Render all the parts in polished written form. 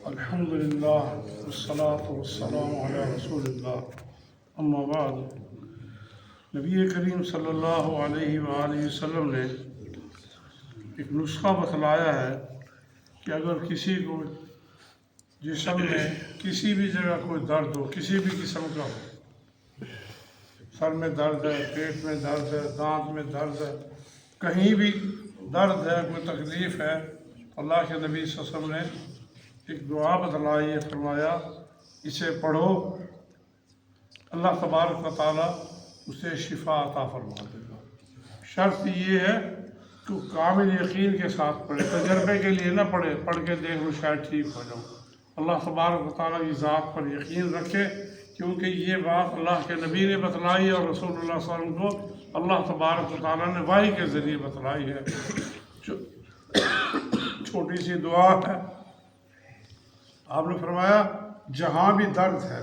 الحمدللہ والصلاة والسلام علی رسول اللہ اما بعد۔ نبی کریم صلی اللہ علیہ وآلہ وسلم نے ایک نسخہ بتلایا ہے کہ اگر کسی کو جسم میں کسی بھی جگہ کوئی درد ہو، کسی بھی قسم کا ہو، سر میں درد ہے، پیٹ میں درد ہے، دانت میں درد ہے، کہیں بھی درد ہے، کوئی تکلیف ہے، اللہ کے نبی صلی اللہ علیہ وسلم نے ایک دعا بتلائی ہے، فرمایا اسے پڑھو، اللہ تبارک و تعالیٰ اسے شفا عطا فرما دے گا۔ شرط یہ ہے کہ وہ کامل یقین کے ساتھ پڑھے، تجربے کے لیے نہ پڑھے، پڑھ کے دیکھ لو شاید ٹھیک ہو جاؤ۔ اللہ تبارک و تعالیٰ کی ذات پر یقین رکھے، کیونکہ یہ بات اللہ کے نبی نے بتلائی اور رسول اللہ صلی اللہ علیہ وسلم کو اللہ تبارک و تعالیٰ نے وحی کے ذریعے بتلائی ہے۔ چھوٹی سی دعا ہے، آپ نے فرمایا جہاں بھی درد ہے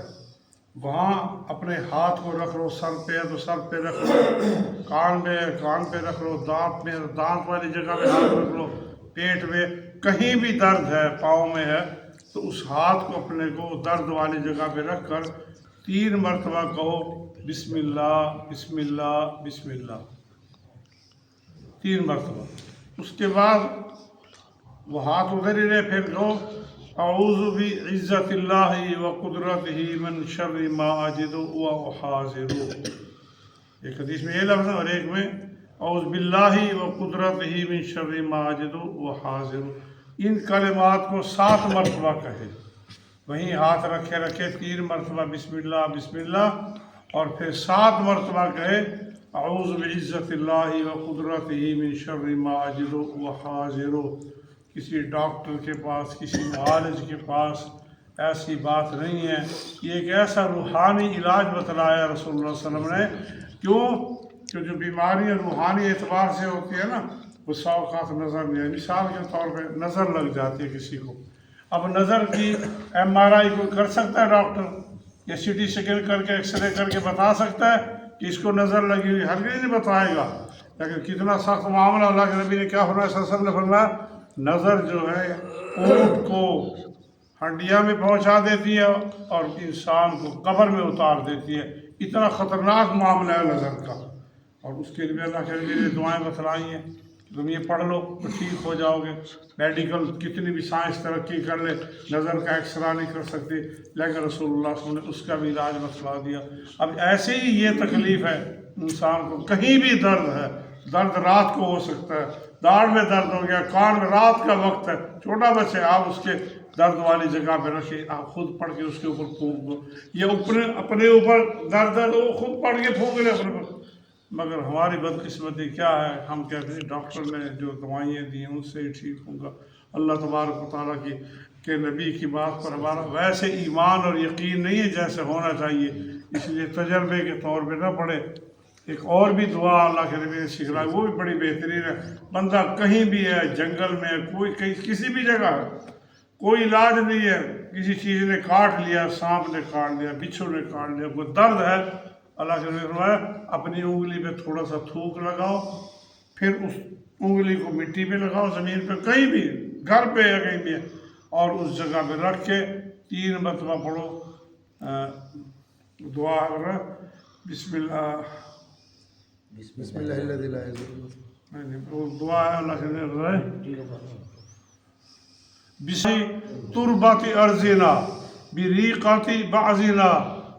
وہاں اپنے ہاتھ کو رکھ لو، سر پہ ہے تو سر پہ رکھ لو، کان میں ہے کان پہ رکھ لو، دانت میں دانت والی جگہ پہ ہاتھ رکھ لو، پیٹ میں کہیں بھی درد ہے، پاؤں میں ہے تو اس ہاتھ کو اپنے کو درد والی جگہ پہ رکھ کر 3 مرتبہ کہو بسم اللہ بسم اللہ بسم اللہ، 3 مرتبہ۔ اس کے بعد وہ ہاتھ ادھر ہی رہے، پھر کہو اعوذ بعزت اللہ و قدرتہ من شر ما اجد و احاذر۔ ایک حدیث میں یہ لفظ ہے اور ایک میں اعوذ باللہ و قدرتہ من شر ما اجد و احاذر۔ ان کلمات کو 7 مرتبہ کہے، وہیں ہاتھ رکھے 3 مرتبہ بسم اللہ اور پھر 7 مرتبہ کہے اعوذ بعزت اللہ و قدرتہ من شر ما اجد و احاذر۔ کسی ڈاکٹر کے پاس، کسی معالج کے پاس ایسی بات نہیں ہے، یہ ایک ایسا روحانی علاج بتلایا رسول اللہ صلی اللہ علیہ وسلم نے۔ کیوں کہ جو بیماریاں روحانی اعتبار سے ہوتی ہے نا، وہ اوقات نظر نہیں ہے۔ مثال کے طور پہ نظر لگ جاتی ہے کسی کو، اب نظر کی MRI کوئی کر سکتا ہے ڈاکٹر، یا CT اسکین کر کے ایکس رے کر کے بتا سکتا ہے کہ اس کو نظر لگی ہوئی؟ ہرگز نہیں بتائے گا۔ لیکن کتنا سخت معاملہ، اللہ کے نبی نے کیا فرمایا صلی اللہ علیہ وسلم نے فرمایا نظر جو ہے اونٹ کو ہڈیاں میں پہنچا دیتی ہے اور انسان کو قبر میں اتار دیتی ہے۔ اتنا خطرناک معاملہ ہے نظر کا، اور اس کے لیے اللہ کے نبی نے دعائیں بتلائی ہیں کہ تم یہ پڑھ لو تو ٹھیک ہو جاؤ گے۔ میڈیکل کتنی بھی سائنس ترقی کر لے، نظر کا ایکسرا نہیں کر سکتے، لیکن رسول اللہ صلی اللہ علیہ وسلم نے اس کا بھی علاج بتلا دیا۔ اب ایسے ہی یہ تکلیف ہے انسان کو، کہیں بھی درد ہے، درد رات کو ہو سکتا ہے، داڑھ میں درد ہو گیا، کان میں، رات کا وقت ہے، چھوٹا بچہ، آپ اس کے درد والی جگہ پہ رکھیں، آپ خود پڑھ کے اس کے اوپر پھونک دو، یہ اپنے اوپر درد ہے تو وہ خود پڑھ کے پھونک لے اپنے اوپر۔ مگر ہماری بدقسمتی کیا ہے، ہم کہتے ہیں ڈاکٹر نے جو دوائیں دی ہیں ان سے ہی ٹھیک ہوں گا۔ اللہ تبارک و تعالیٰ کے نبی کی بات پر ہمارا ویسے ایمان اور یقین نہیں ہے جیسے ہونا چاہیے، اس لیے تجربے کے طور پہ نہ پڑھے۔ ایک اور بھی دعا اللہ کے نبی نے سکھلائی، وہ بھی بڑی بہترین ہے۔ بندہ کہیں بھی ہے، جنگل میں ہے، کسی بھی جگہ ہے، کوئی علاج نہیں ہے، کسی چیز نے کاٹ لیا، سانپ نے کاٹ لیا، بچھو نے کاٹ لیا، کوئی درد ہے، اللہ کے نبی نے فرمایا اپنی انگلی پہ تھوڑا سا تھوک لگاؤ، پھر اس انگلی کو مٹی پہ لگاؤ، زمین پہ، کہیں بھی، گھر پہ یا کہیں بھی ہے، اور اس جگہ پہ رکھ کے 3 مرتبہ پڑھو دعا ہے بسم اللہ بسم اللہ الذی لا یضر، وہ دعا ہے اللہ کے نبی بسی تربت ارضنا بریقت بعضنا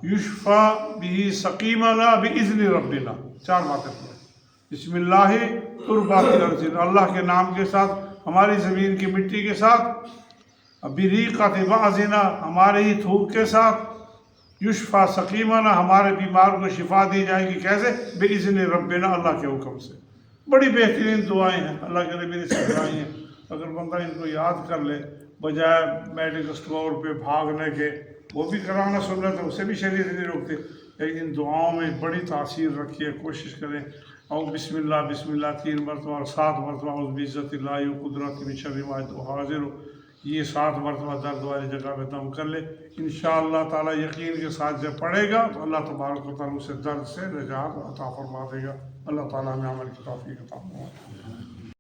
یشفا به سقیمنا باذن ربنا۔ 4 باتیں پڑھیں۔ بسم اللہ تربت ارضنا، اللہ کے نام کے ساتھ، ہماری زمین کی مٹی کے ساتھ، بریقت بعضنا، ہمارے ہی تھوک کے ساتھ، یشفا سقیمنا، ہمارے بیمار کو شفا دی جائے گی، کیسے؟ باذن ربنا، اللہ کے حکم سے۔ بڑی بہترین دعائیں ہیں، اللہ کے نبی نے سکھلائی ہیں۔ اگر بندہ ان کو یاد کر لے، بجائے میڈیکل اسٹور پہ بھاگنے کے، وہ بھی کرانا سنت ہے، اسے بھی شریعت نہیں روکتے، لیکن ان دعاؤں میں بڑی تاثیر رکھی ہے۔ کوشش کریں اور بسم اللہ 3 مرتبہ اور 7 مرتبہ اعوذ بعزت اللہ و قدرتہ من شر ما اجد و احاذر، یہ 7 مرتبہ درد والی جگہ پہ دم کر لے۔ انشاءاللہ تعالیٰ یقین کے ساتھ جب پڑھے گا تو اللہ تبارک و تعالیٰ اسے درد سے نجات عطا فرما دے گا۔ اللہ تعالیٰ ہمیں عمل کی توفیق عطا فرمائے۔